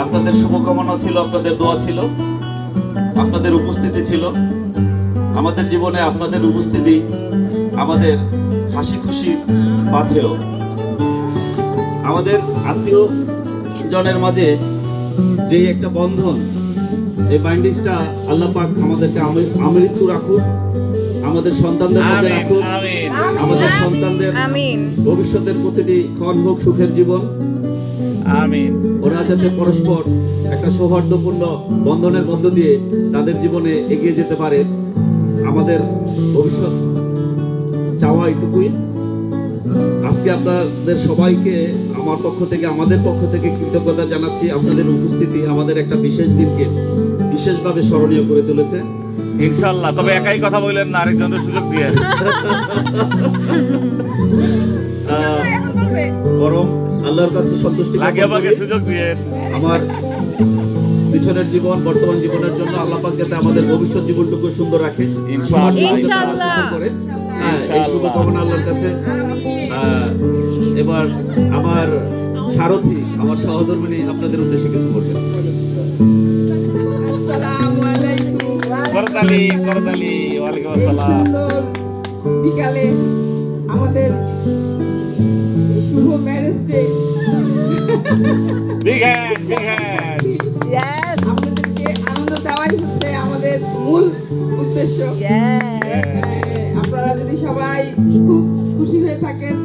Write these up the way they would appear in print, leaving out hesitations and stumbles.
আপনাদের শুভকামনা ছিল, আপনাদের দোয়া ছিল, আপনাদের উপস্থিতি ছিল। আমাদের জীবনে আপনাদের উপস্থিতি আমাদের হাসি খুশি পাথেয়। আমাদের আত্মীয় জনের মাঝে যে একটা বন্ধন, এই বাইন্ডিংসটা আল্লাহ পাক আমাদেরকে আমৃত্যু রাখুক, আমাদের সন্তানদের মধ্যে রাখুক, আমাদের সন্তানদের ভবিষ্যতের প্রতিটি ক্ষণ হোক সুখের জীবন। আমিন। ওরা যাতে পরস্পর একটা সৌহার্দ্যপূর্ণ বন্ধনের মধ্য দিয়ে তাদের জীবনে এগিয়ে যেতে পারে, আমাদের ভবিষ্যৎ চাওয়া এটুকুই। আজকে আপনাদের সবাইকে আমার পক্ষ থেকে, আমাদের পক্ষ থেকে কৃতজ্ঞতা জানাচ্ছি। আপনাদের উপস্থিতি আমাদের একটা বিশেষ দিনকে বিশেষভাবে স্মরণীয় করে তুলেছে। ইনশাআল্লাহ। তবে একাই কথা বললেন না, আরেকজনের সুযোগ দিয়ে। বরং আল্লাহর কাছে সন্তুষ্টি সুযোগ দিয়ে আমার পিছনের জীবন, বর্তমান জীবনের জন্য আল্লাহ পাক যাতে আমাদের ভবিষ্যৎ জীবনটুকু সুন্দর রাখে ইনশাআল্লাহ। এই শুভকামনা আল্লাহর কাছে। এবার আমার সারথী, আমার সহধর্মিণী আপনাদের উদ্দেশ্যে কিছু বলবেন। করতালি করতালি। ওয়ালাইকুম আসসালাম। বিকালে আমাদের শুভ marriage day. Big hand, big hand. Yes, আপনাদেরকে আনন্দ দেওয়াই হচ্ছে আমাদের মূল উদ্দেশ্য। আপনারা যদি সবাই খুব খুশি হয়ে থাকেন,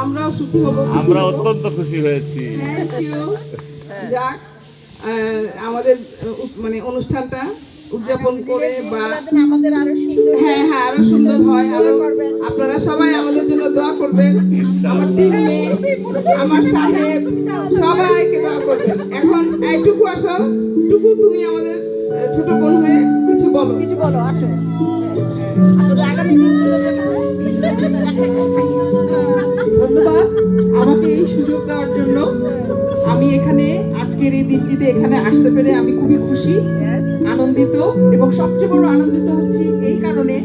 আমরাও সুখী হব। আমরা অত্যন্ত খুশি হয়েছি। Thank you. যাক, আমাদের মানে অনুষ্ঠানটা উদযাপন করে বা আমাদের আরো সুন্দর, হ্যাঁ হ্যাঁ আরো সুন্দর হয়। আরো আপনারা সবাই আমাদের জন্য দোয়া করবেন। আমার তিন মেয়ে, আমার সাহেব, সবাইকে দোয়া করবেন। এখন এইটুকু আসো, টুকু তুমি আমাদের ছোট বোন হয়ে কিছু বলো। কিছু বলো, আসো। ধন্যবাদ আমাকে এই সুযোগ দেওয়ার জন্য। আমি এখানে আজকের এই দিনটিতে এখানে আসতে পেরে আমি খুবই খুশি, আনন্দিত, এবং সবচেয়ে বড় আনন্দিত হচ্ছি এই কারণে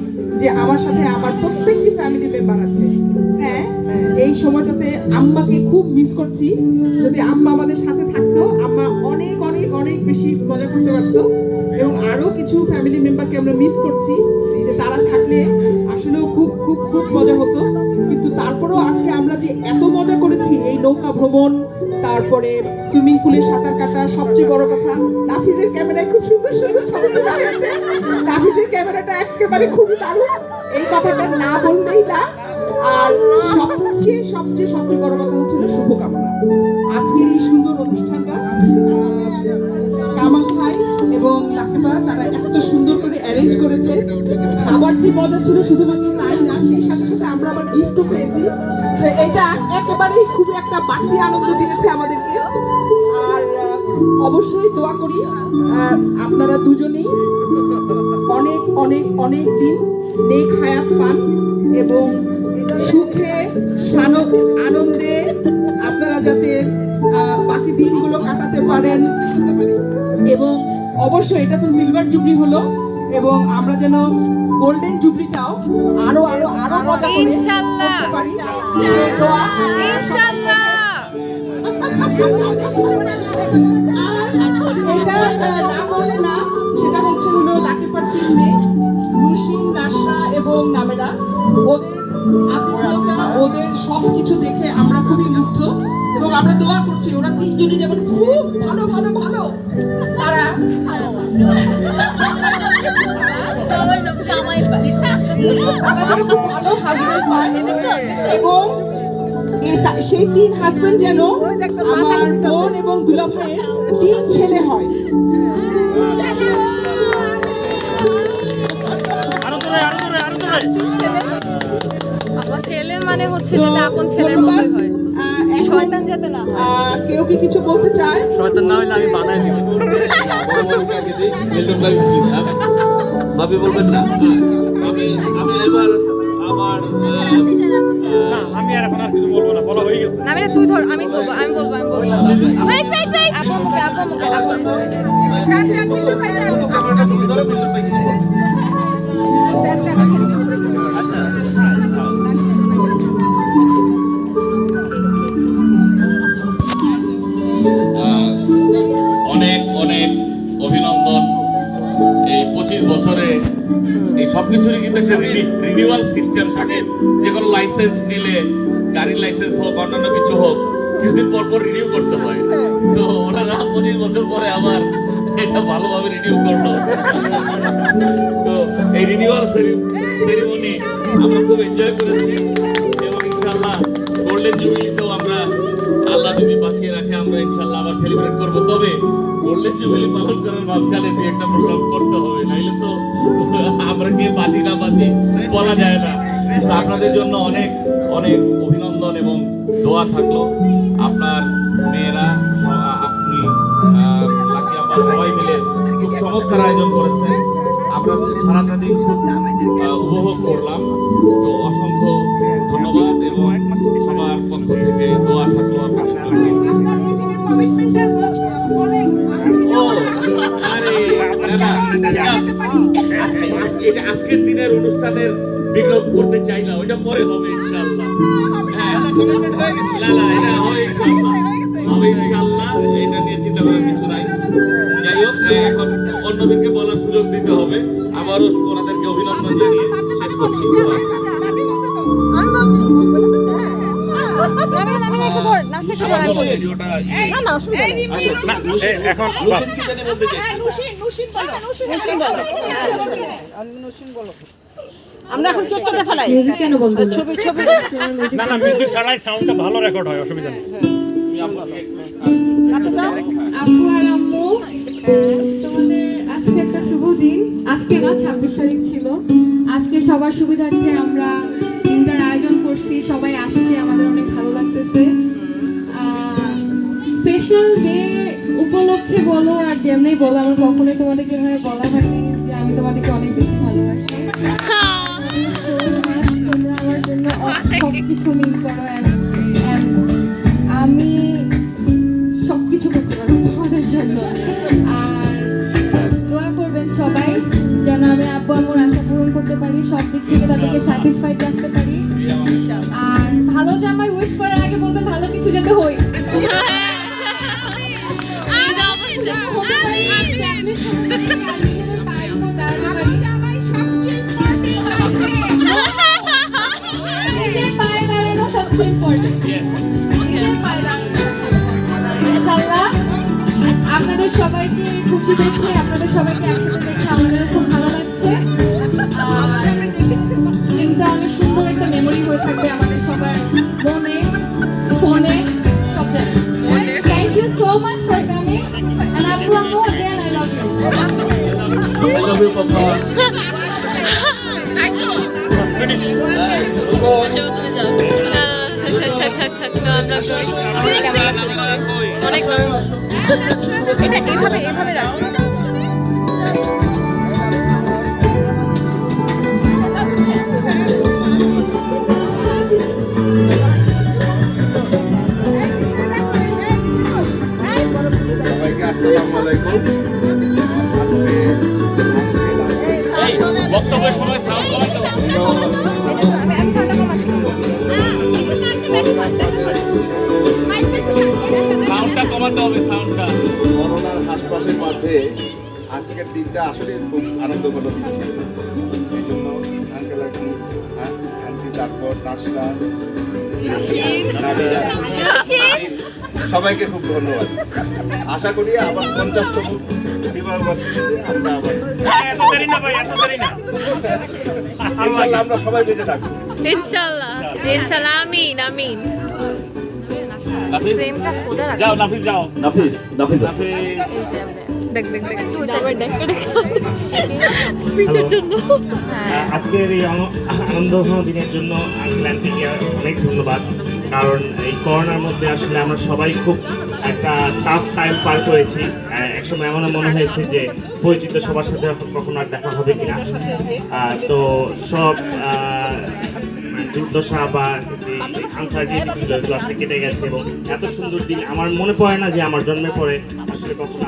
যে আমার সাথে আমার প্রত্যেকটি ফ্যামিলি মেম্বার আছে। হ্যাঁ, এই সময়টাতে আম্মাকে খুব মিস করছি। যদি আম্মা আমাদের সাথে থাকতো, আম্মা অনেক অনেক অনেক বেশি মজা করতে পারতো। এবং আরো কিছু ফ্যামিলি মেম্বারকে আমরা মিস করছি, যে তারা থাকলে আসলেও খুব খুব খুব মজা হতো। কিন্তু তারপরেও আজকে আমরা যে এত মজা করেছি, এই নৌকা ভ্রমণ, তারপরে সুইমিং পুলে সাঁতার কাটা, সবচেয়ে বড় কথা নাফিজের ক্যামেরায় খুব সুন্দর সুন্দর ছবি তোলা হয়েছে। নাফিজের ক্যামেরাটা একেবারে খুবই দারুণ, এই কথাটা না বললেই না। আর সবচেয়ে সবচেয়ে সবচেয়ে বড় কথা হচ্ছিল শুভকামনা। আজকের এই সুন্দর অনুষ্ঠানটা কামাল ভাই এবং লাকিবা তারা এত সুন্দর করে অ্যারেঞ্জ করেছে। খাবারটি মজা ছিল, শুধুমাত্র তাই না, সেই সাথে সাথে আমরা আবার গিফটও পেয়েছি। এটা একেবারেই খুবই একটা বাড়তি আনন্দ দিয়েছে আমাদেরকে। আর অবশ্যই দোয়া করি আপনারা দুজনেই অনেক অনেক অনেক দিন নেক হায়াত পান এবং সুখে আনন্দে আপনারা যাতে বাকি দিনগুলো কাটাতে পারেন। এবং অবশ্যই এটা তো সিলভার জুবলি হলো, এবং আমরা যেন গোল্ডেন জুবলিটাও আরো আরো আরো মজা করে ইনশাআল্লাহ করতে পারি, সেই দোয়া। ইনশাআল্লাহ। এটা না বলে না, সেটা হচ্ছে হলো লাকিপার তিন মেয়ে, নুসিন, নাসরা এবং নামেরা। ওদের আতিথেয়তা, ওদের সবকিছু দেখে আমরা খুবই মুগ্ধ, এবং আমরা দোয়া করছি ওরা তিনজনই যেমন খুব ভালো ভালো ভালো তারা তাদের খুব ভালো হাজবেন্ড পায়, এবং সেই তিন হাজবেন্ড যেন আমার বোন এবং দুলা ভাইয়ের তিন ছেলে হয়। ছেলে মানে হচ্ছে যেটা আপন ছেলের মতোই হয়, শয়তান যাতে না হয়। কেউ কি কিছু বলতে চায়? শয়তান না হইলে আমি বানাই দিব। ভাবি বলবেন না? আমি এবার আমার আমি আর এখন আর কিছু বলবো না, বলা হয়ে গেছে। না মানে তুই ধর, আমি বলবো। ওয়েট ওয়েট ওয়েট, আপু মুখে আচ্ছা, বছরে এই সবকিছুরই কিন্তু একটা রিনিউয়াল সিস্টেম থাকে। যে কোনো লাইসেন্স নিলে, গাড়ির লাইসেন্স হোক, অন্যান্য কিছু হোক, কিছুদিন পর পর রিনিউ করতে হয়। তো ওনারা 25 বছর পরে আবার এটা ভালোভাবে রিনিউ করলো। তো এই রিনিউয়াল সেরিমনি আমরা খুব এনজয় করেছি এবং ইনশাআল্লাহ গোল্ডেন জুবিলিতেও আমরা, আল্লাহ যদি বাঁচিয়ে রাখে, আমরা ইনশাআল্লাহ আবার সেলিব্রেট করবো। তবে গোল্ডেন জুবিলি পালন করার মাঝখানে দুই একটা প্রোগ্রাম করতে হবে, নাইলে তো আমরা কে বাঁচি না বাঁচি বলা যায় না। তো আপনাদের জন্য অনেক অনেক অভিনন্দন এবং দোয়া থাকলো। আপনার মেয়েরা, আপনি, লাকি আপা সবাই মিলে খুব চমৎকার আয়োজন করেছেন। আমরা সারাটা দিন খুব উপভোগ করলাম। তো অসংখ্য ধন্যবাদ এবং সবার পক্ষ থেকে দোয়া থাকলো আপনাদের জন্য। ও, আরে না, এটা আজকের দিনের অনুষ্ঠানের বিজ্ঞাপন করতে চাই না, ওইটা পরে হবে ইনশাআল্লাহ। হ্যাঁ, না না, এটা হবে ইনশাআল্লাহ, হবে ইনশাআল্লাহ, এটা নিয়ে চিন্তা করার কিছু নাই। যাই হোক, এখন অন্যদেরকে বলার সুযোগ দিতে হবে। আবারও ওনাদেরকে অভিনন্দন জানিয়ে শেষ করছি। এখন আমরা এখন কেক কেটে ফেলাই। মিউজিক কেন বন্ধ হলো? ছবি ছবি না না, মিউজিক ছাড়াই সাউন্ডটা ভালো রেকর্ড হয়, অসুবিধা নেই। আব্বু আর আম্মু, তোমাদের আজকে একটা শুভ দিন। আজকে না, 26 তারিখ ছিল। আজকে সবার সুবিধার্থে আমরা দিনটার আয়োজন করছি, সবাই আসছে, আমাদের অনেক ভালো লাগতেছে। স্পেশাল ডে উপলক্ষে বলো আর যেমনি বলো, আমার কখনোই তোমাদেরকে এভাবে বলা হয়নি যে আমি তোমাদেরকে অনেক বেশি ভালোবাসি। তোমরা আমার জন্য সবকিছু মিল করো, and আমি সবকিছু করতে পারবো তোমাদের জন্য। আর দোয়া করবেন সবাই যেন আমি আব্বু আম্মুর আশা পূরণ করতে পারি, সব দিক থেকে তাদেরকে স্যাটিসফাইড রাখতে পারি। আর ভালো জামাই উইশ করার আগে বলবেন ভালো কিছু যাতে হই। হতে পারি, establish হতে পারি, আর নিজেদের পায়ের উপর দাঁড়াতে পারি। নিজের পায়ে দাঁড়ানো সবচেয়ে ইম্পর্টেন্ট। নিজের পায়ে দাঁড়ানো ইনশাআল্লাহ। আপনাদের সবাইকে খুশি দেখে, আপনাদের সবাইকে একসাথে দেখে আমাদের খুব ভালো লাগছে। দিনটা অনেক সুন্দর একটা মেমোরি হয়ে থাকবে আমাদের সবার মনে, ফোনে, সব জায়গায়। Thank you so much for coming, and আব্বু আম্মু again I love you. I love you, Papa. Finish. অনেক এটা এভাবে এভাবে রাখো। সবাইকে আসসালামু আলাইকুম। আজকে এই বক্তব্যের সময় সাউন্ড কমাতে হবে। সাউন্ডটা কমাতে হবে, সাউন্ডটা। করোনার হাসপাসের মাঝে আজকের দিনটা আসলে খুব আনন্দঘন দিন ছিল। এই জন্য আঙ্কেল আন্টি, তারপর নাস্তা, সবাইকে খুব ধন্যবাদ। আশা করি আবার 50তম বিবাহ বার্ষিকীতে আমরা আবার এত দেরি না ভাই, এত দেরি না। ইনশাআল্লাহ আমরা সবাই বেঁচে থাকবো। ইনশাআল্লাহ, ইনশাআল্লাহ, আমিন আমিন। নাফিস, প্রেমটা সোজা রাখো। যাও নাফিস, যাও নাফিস, নাফিস। নাফিস। দেখ দেখ দেখ, তুই সবার দেখ স্পিচের জন্য। আজকের এই আনন্দঘন দিনের জন্য আঙ্কেল আন্টিকে অনেক ধন্যবাদ। কারণ এই করোনার মধ্যে আসলে আমরা সবাই খুব একটা টাফ টাইম পার করেছি। একসময় এমন মনে হয়েছে যে পরিচিত সবার সাথে কখনো আর দেখা হবে কিনা। তো সব দুর্দশা বা যে আনসার্টিনিটি ছিল এগুলো আসলে কেটে গেছে এবং এত সুন্দর দিন আমার মনে পড়ে না যে আমার জন্মের পরে আসলে কখনো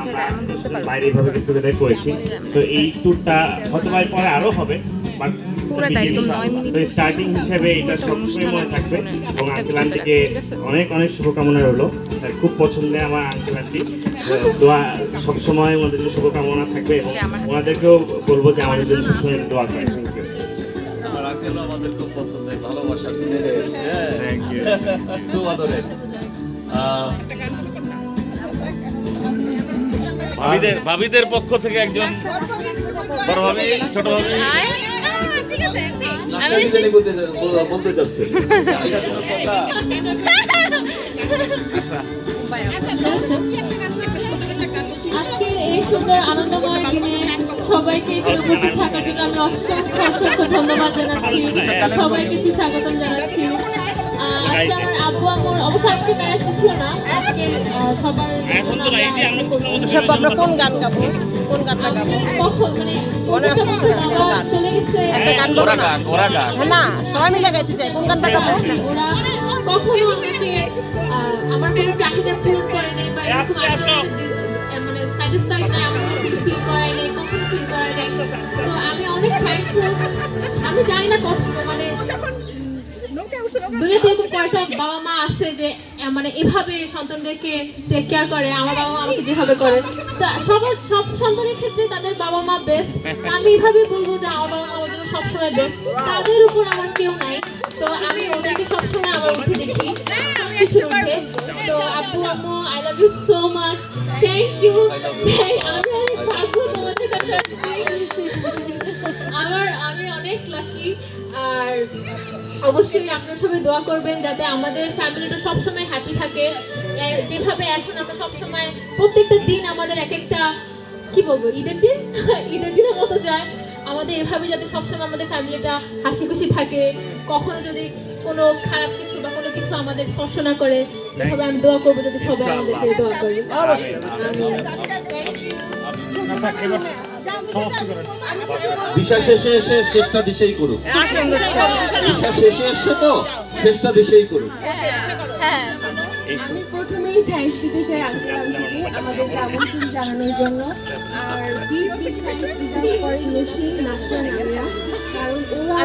আমরা বাইরে এইভাবে কিছু করেছি। তো এই ট্যুরটা হয়তো পরে আরও হবে, বাট পুরাটা একদম 9 মিনিট তো স্টার্টিং হিসেবে এটা সবসময় মনে থাকবে এবং আঙ্কেল আন্টিকে অনেক অনেক শুভকামনা রইলো। আর খুব পছন্দের আমার আঙ্কেল আন্টি, দোয়া সবসময় ওনাদের জন্য শুভকামনা থাকবে এবং ওনাদেরকেও বলবো যে আমাদের জন্য সবসময় দোয়া করে। Thank you. আমার আঙ্কেল আমাদের খুব পছন্দের, ভালোবাসার, স্নেহের, খুব আদরের। ভাবিদের পক্ষ থেকে একজন বড় ভাবি, ছোট ভাবি, বলতে যাচ্ছে আজকের এই সুন্দর আনন্দময় দিনে সবাইকে এখানে উপস্থিত থাকার জন্য আমি অসংখ্য অসংখ্য ধন্যবাদ জানাচ্ছি, সবাইকে সুস্বাগতম জানাচ্ছি। আজকে আমার আব্বু আম্মুর অবশ্য আজকে ম্যারেজ ছিল না, আজকে সবার আমরা কোন গান গাবো, কোন গানটা গাবো? কখন মানে বাবা চলে গেছে, একটা গান বলো না। হ্যাঁ না, সবাই মিলে গাইতে চাই, কোন গানটা গাবো? ওরা কখনো আমাকে আমার কোনো চাহিদা পূরণ করে নাই বা এরকম মানে স্যাটিসফাইড না, আমার কোনো কিছু ফিল করায় নাই, কখনো ফিল করায় নাই। তো আমি অনেক থ্যাঙ্কফুল। আমি জানি না কত মানে দুনিয়াতে এরকম কয়টা বাবা মা আছে যে মানে এভাবে সন্তানদেরকে টেক কেয়ার করে, আমার বাবা মা আমাকে যেভাবে করে। সবার সব সন্তানের ক্ষেত্রে তাদের বাবা মা বেস্ট। আমি এভাবেই বলবো যে আমার বাবা মা আমার জন্য সবসময় বেস্ট, তাদের উপর আমার কেউ নাই। তো আমি ওদেরকে সবসময় আমার উঠে দেখি, সবকিছু উঠে। তো আব্বু আম্মু, I love you so much, thank you. আমি অনেক ভাগ্য তোমাদের কাছে আসছি, আমি অনেক লাকি। আর অবশ্যই আপনারা সবাই দোয়া করবেন যাতে আমাদের ফ্যামিলিটা সবসময় হ্যাপি থাকে। যেভাবে এখন আমরা সবসময় প্রত্যেকটা দিন আমাদের এক একটা কি বলবো ঈদের দিন ঈদের দিনের মতো যায়, আমাদের এভাবে যাতে সবসময় আমাদের ফ্যামিলিটা হাসি খুশি থাকে, কখনো যদি কোনো খারাপ কিছু বা কোনো কিছু আমাদের স্পর্শ না করে, এভাবে আমি দোয়া করবো যাতে সবাই আমাদেরকে দোয়া করে। Thank you. দিশা শেষে এসে শেষটা দিশেই করুক। দিশা শেষে এসে তো শেষটা দিশেই করুক। আমি প্রথমেই থ্যাঙ্কস দিতে চাই আঙ্কেল আন্টিকে আমাদেরকে আমন্ত্রণ জানানোর জন্য। আর বিগ থ্যাঙ্কস ডিজার্ভ করে নসীম, নাসরা, নামিয়া, কারণ ওরা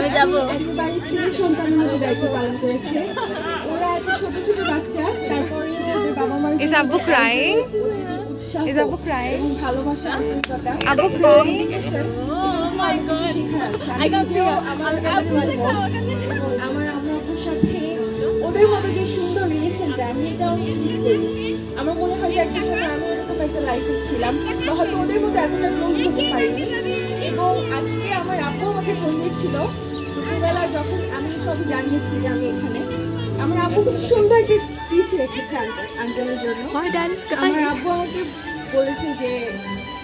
একেবারে ছেলে সন্তানের মতো দায়িত্ব পালন করেছে। ওরা এত ছোট ছোট বাচ্চা, তারপরে ওদের বাবা মার Is Abu crying? উৎসাহ Is Abu crying? এবং ভালোবাসা, আন্তরিকতা, Abu crying? ডেডিকেশন, অনেক কিছু শেখার আছে। আমি নিজেও আমার আমার আম্মুর সাথে ওদের মতো যে সুন্দর রিলেশনটা, আমি এটা অনেক মিস করি। আমার মনে হয় যে একটা সময় আমি এরকম একটা লাইফে ছিলাম বা হয়তো ওদের মতো এতটা ক্লোজ হতে পারিনি। এবং আজকে আমার আব্বু আমাকে ফোন দিয়েছিল দুপুরবেলা, যখন আমি সবই জানিয়েছি যে আমি এখানে। আমার আব্বু খুব সুন্দর একটা স্পিচ রেখেছে আঙ্কেলের জন্য। আমার আব্বু আমাকে বলেছে যে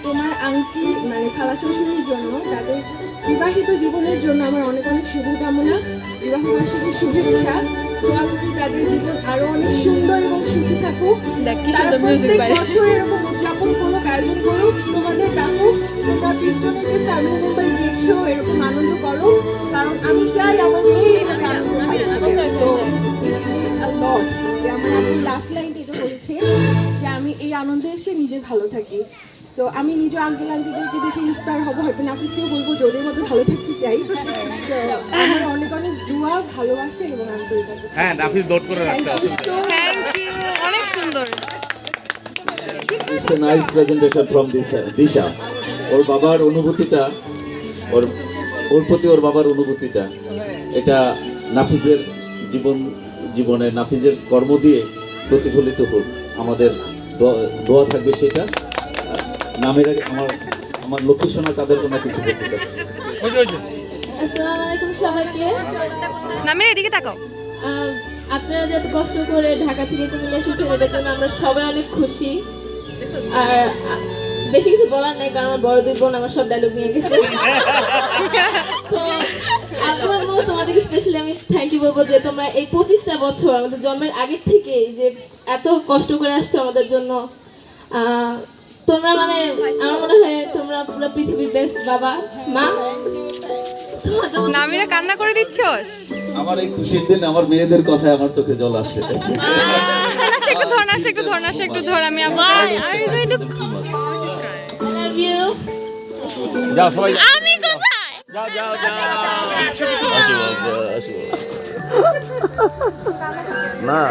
তোমার আংটি মানে খালা শ্বশুরের জন্য, তাদের বিবাহিত জীবনের জন্য আমার অনেক অনেক শুভকামনা, বিবাহ বার্ষিকীর শুভেচ্ছা। দোয়া করি তাদের জীবন আরো অনেক সুন্দর এবং সুখী থাকুক। তারা প্রত্যেক বছর এরকম উদযাপন করুক, আয়োজন করুক, তোমাদের ডাকুক, তোমরা 20 জনের যে ফ্যামিলি মেম্বার গিয়েছো এরকম আনন্দ করো, কারণ আমি চাই আমার মেয়ে এভাবে আনন্দ ভালো থাকে। তো ইট মিনস আ লট যে আমার আপনি লাস্ট লাইনটা এটা বলেছে যে আমি এই আনন্দে এসে নিজে ভালো থাকি। তো আমি নিজে আঙ্কেল আন্টিদেরকে দেখে ইন্সপায়ার হবো, হয়তো নাফিসকেও বলবো যে ওদের মতো ভালো থাকতে চাই। তো আমার অনেক অনেক দোয়া, ভালোবাসা এবং আন্তরিকতা। হ্যাঁ নাফিস নোট করে রাখছে। থ্যাংক ইউ, অনেক সুন্দর। It's a nice presentation from দিশা। ওর বাবার অনুভূতিটা, ওর প্রতি ওর বাবার অনুভূতিটা, এটা নাফিসের জীবনে নাফিসের কর্ম দিয়ে প্রতিফলিত হোক, আমাদের দোয়া থাকবে সেটা। নামের আমার লক্ষ্মী সোনা তাদের কোনো কিছু করতে চাচ্ছি। আসসালামু আলাইকুম সবাইকে। নামের এদিকে তাকাও। আপনারা যত কষ্ট করে ঢাকা থেকে কুমিল্লা এসেছেন, এটার জন্য আমরা সবাই অনেক খুশি। আর বেশি কিছু বলার নেই, কারণ আমার বড় দুই বোন আমার সব ডায়লগ নিয়ে গেছে। তো আব্বু আম্মু তোমাদেরকে স্পেশালি আমি থ্যাংক ইউ বলবো যে তোমরা এই 25টা বছর আমাদের জন্মের আগের থেকে যে এত কষ্ট করে আসছো আমাদের জন্য। তোমরা মানে আমার মনে হয় তোমরা পুরো পৃথিবীর বেস্ট বাবা মা। নামিরা কান্না করে দিচ্ছস? আমার এই খুশির দিন আমার মেয়েদের কথায় আমার চোখে জল আসে। একটু ধর আমি আবার I love you. যাও সবাই আমি কোথায়? যাও যাও যাও আসো বাবা, আসো না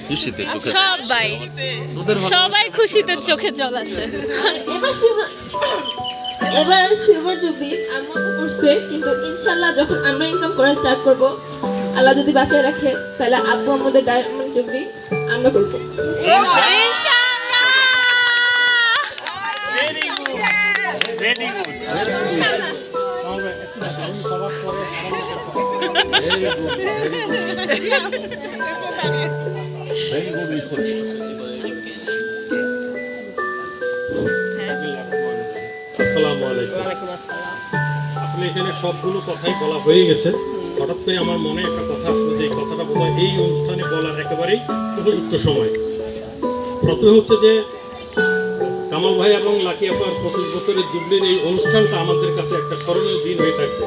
খুশিতে চোখে সবাই সবাই খুশিতে চোখে জল আছে। এবার সিলভার জুবলি আমরা করছে, কিন্তু ইনশাল্লাহ যখন আমরা ইনকাম করা স্টার্ট করব, আল্লাহ যদি বাঁচিয়ে রাখে, তাহলে আব্বু আমাদের ডায়মন্ড জুবলি আমরা করব। Very good. আসসালামু আলাইকুম। আসলে এখানে সবগুলো কথাই বলা হয়ে গেছে। হঠাৎ করে আমার মনে একটা কথা আসলো, যে এই কথাটা বোধহয় এই অনুষ্ঠানে বলার একেবারেই উপযুক্ত সময়। প্রথমে হচ্ছে যে কামাল ভাই এবং লাকি আপার 25 বছরের জুবলির এই অনুষ্ঠানটা আমাদের কাছে একটা স্মরণীয় দিন হয়ে থাকবে।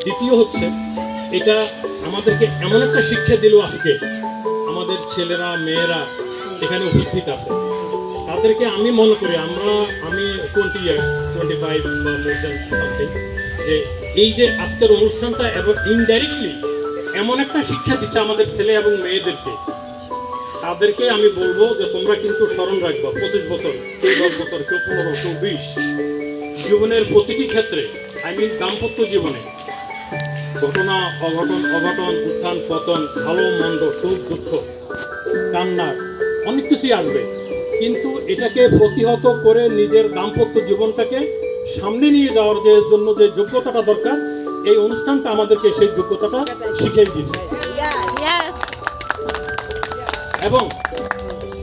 দ্বিতীয় হচ্ছে, এটা আমাদেরকে এমন একটা শিক্ষা দিল আজকে, আমাদের ছেলেরা মেয়েরা এখানে উপস্থিত আছে, তাদেরকে আমি মনে করি আমি 20 ইয়ার্স 25 বা মোর দ্যান সামথিং, যে এই যে আজকের অনুষ্ঠানটা এবং ইনডাইরেক্টলি এমন একটা শিক্ষা দিচ্ছে আমাদের ছেলে এবং মেয়েদেরকে, তাদেরকে আমি বলবো যে তোমরা কিন্তু স্মরণ রাখবা 25 বছর, কেউ 10 বছর, কেউ 15, কেউ 20, জীবনের প্রতিটি ক্ষেত্রে, দাম্পত্য জীবনে ঘটনা অঘটন উত্থান পতন, ভালো মন্দ, সুখ দুঃখ, কান্নার অনেক কিছুই আসবে, কিন্তু এটাকে প্রতিহত করে নিজের দাম্পত্য জীবনটাকে সামনে নিয়ে যাওয়ার জন্য যে যোগ্যতাটা দরকার, এই অনুষ্ঠানটা আমাদেরকে সেই যোগ্যতাটা শিখিয়ে দিচ্ছে। এবং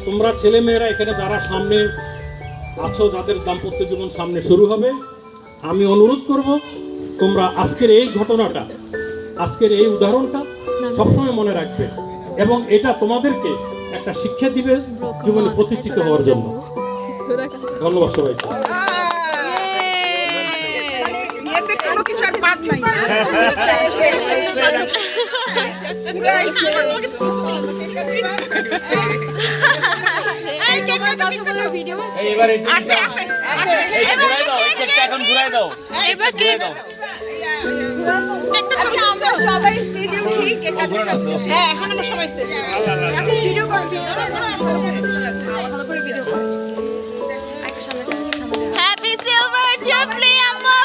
তোমরা ছেলে মেয়েরা এখানে যারা সামনে আছো, যাদের দাম্পত্য জীবন সামনে শুরু হবে, আমি অনুরোধ করব তোমরা আজকের এই ঘটনাটা, আজকের এই উদাহরণটা সবসময় মনে রাখবে, এবং এটা তোমাদেরকে একটা শিক্ষা দিবে জীবনে প্রতিষ্ঠিত হওয়ার জন্য। ধন্যবাদ সবাইকে। এখন ঘুরাই দাও। এবার কি সবাই স্টেজে উঠি, কেক কাটার সাথে। হ্যাঁ, এখন আমরা সবাই স্টেজে। এখন ভিডিও করবি। ভালো করে ভিডিও কর। হ্যাপি সিলভার জুবলি আম্মা।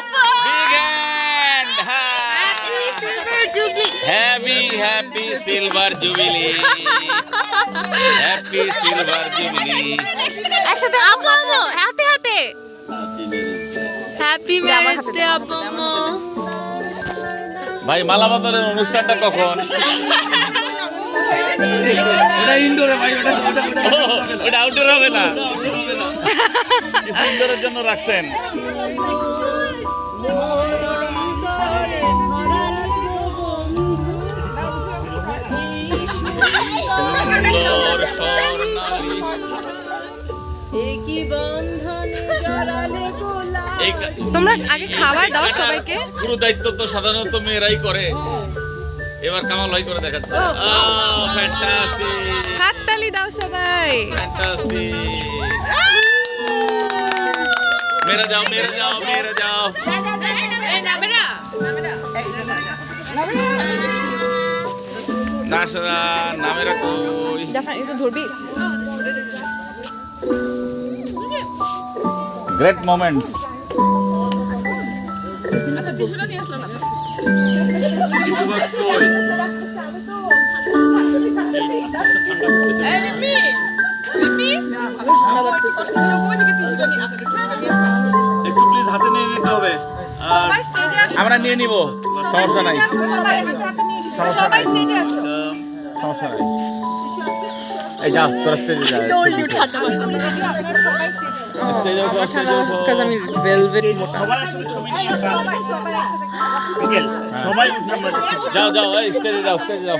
Happy silver jubilee, happy silver jubilee. একসাথে আব্বু আম্মু হাতে হাতে হ্যাপি ম্যারেজ ডে আব্বু আম্মু। ভাই মালা বদলের অনুষ্ঠানটা কখন? ওটা ইনডোরে ভাই, ওটা আউটডোর হবে না, কিছু ইনডোরের জন্য রাখছেন। তোমরা আগে খাবার দাও সবাইকে। পুরো দায়িত্ব তো সাধারণত মেয়েরাই করে, এবার কামাল ভাই করে দেখাচ্ছে। ফ্যান্টাস্টিক, হাততালি দাও সবাই। ফ্যান্টাস্টিক। মেরে যাও, মেরে যাও, মেরে যাও। দাসরা নামেরা কই? একটু ধরবি। Great moments. একটু প্লিজ হাতে নিয়ে নিতে হবে, আমরা নিয়ে নিব, সমস্যা নাই, সমস্যা নাই, সমস্যা নাই। এই যা তোরা স্টেজে যা, স্টেজে উঠো, স্টেজে উঠো। আমি ভেলভেট মোটা। সবাই যাও যাও, এই স্টেজে যাও, স্টেজে যাও।